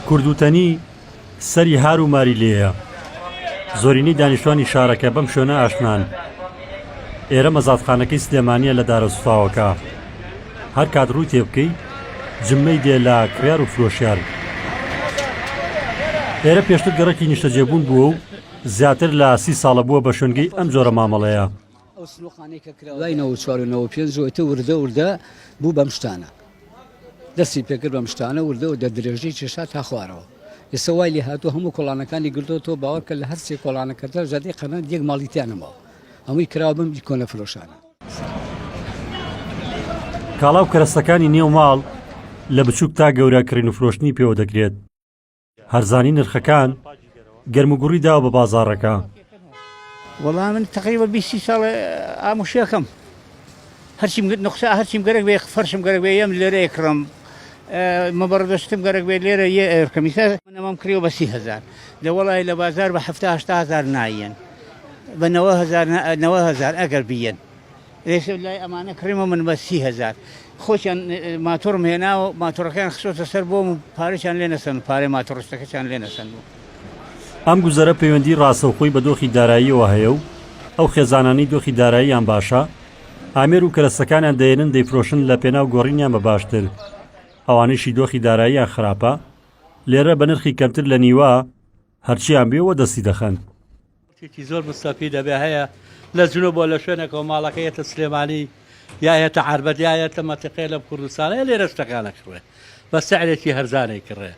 کوردوتەنی سەری هار و ماری لێیە. زۆرینەی دانیشتوانی شارەکە بەم شوێنە ئاشنان. ئێرە مەزادخانەکەی سلێمانیە لە دارەسوتاوەکە. هەر کات ڕووی تێ بکەی جممەی دێ لە کڕیار و فرۆشیار. ئێرە پێشتر گەڕێکی نیشتەجێبوون بووە و زیاتر لە 30 ساڵە بووە بە شوێنگەی ئەم جۆرە مامەڵەیە. دوای 4 وردە بوو بەم شتانە. دەستی پێکرد بەم شتانە وردە و دەدرێژەی چێشا تا خوارەوە. ئێستا وای لێ هاتووە هەموو کۆڵانەکانی گرتووە باوەڕ کە لە هەر سێ کۆڵانەکەدا ژادەی قەنەت یەک ماڵیتیانەمەوە. هەمووی کراوە بم کۆنە فرۆشانە. کاڵا و کەرەستەکانی نێو ماڵ لە بچووک تا گەورە کڕین و فرۆشتنی پێوە دەکرێت. هەرزانی نرخەکان گەرموگوڕی داوە بە بازاڕەکە. وەڵام من تقریبا 20 ساڵ ئامۆژگاکەم. هەرچیم نقصا هەرچیم گەرەک بێ فەرشم گەرەک بێ ئەم لێرە ئەکڕم. مەبەردەستم گەرەک بێ لێرە کەمیسا منەمەم کڕیەوە بە 30,000 لە وەڵای لە بازار بە 70-80,000 نایەن بە 90,000 ئەگەر بیەن لای ئەمانە کڕیمە من بە 30,000 خۆشیان ماتۆڕم هێناوە ماتۆڕەکەیان خسۆتە سەر بۆم و پارەیان لێ نەسەن پارەی ماتۆڕستەکەیان لێ نەسەن بوو. ئەم گوزەرە پەیوەندی ڕاستەوخۆی بە دۆخی داراییەوە هەیە و ئەو خێزانانی دۆخی داراییان باشە ئامێر و کەرەستەکانیان دەێنن دەیفرۆشن لە پێناو گۆڕینیان بە باشتر. ئەوانەیشی دۆخی داراییان خراپە لێرە بە نرخی کەمتر لە نیوە هەرچیان بێەوە دەستی دەخەن. تێکی زۆر مستەفی دەبێ هەیە لە جنوب بۆ لە شوێنێکەوە ماڵەکەیەتە سلێمانی یاهێتە عربەت یاهێتە مەتەقەیە لە کوردستانە لێرە شتەکانە کڕێ بە سەعرێکی هەرزانەی کڕێ.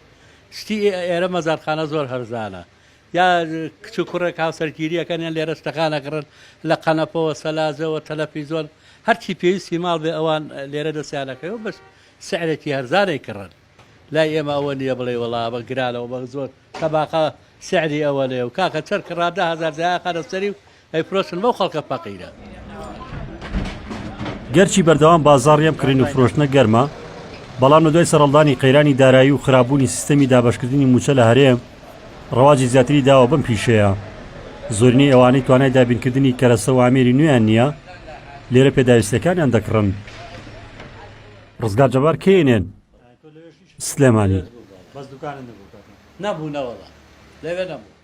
شتی ئێرە مەزارخانە زۆر هەرزانە یا کچ و کوڕێک هاوسەرگیریەکەنیان لێرە شتەکانە کڕن لە قەنەپەوە سەلازەوە تەلەڤیزۆن هەرچی پێویستی ماڵ بێ ئەوان لێرە دەستیانەکەیەوە بەس سعرێکی هەرزانەی کڕن. لای ئێمە ئەوە نییە بڵێ وەڵا بە گرانەوە بە زۆر تەباقە سعری ئەوە لێ و کاکە چەر کڕادا 1000 قەرەسەری و ئەیفرۆشن بەو خەڵکە فەقیرە. گەرچی بەردەوام بازاڕیەم کڕین و فرۆشتنە گەرمە بەڵام لە دوای سەرەڵدانی قەیرانی دارایی و خراپبوونی سیستەمی دابەشکردنی موچە لە هەرێم ڕەواجی زیاتری داوە بەم پیشەیە. زۆرینەی ئەوانەی توانای دابینکردنی کەرەسە و ئامێری نوێیان نییە لێرە پێداویستەکانیان دەکڕن. ڕزگار جەبار کێنێن سلێمانی نەبوونەوەڵە لەوێ نەبوو.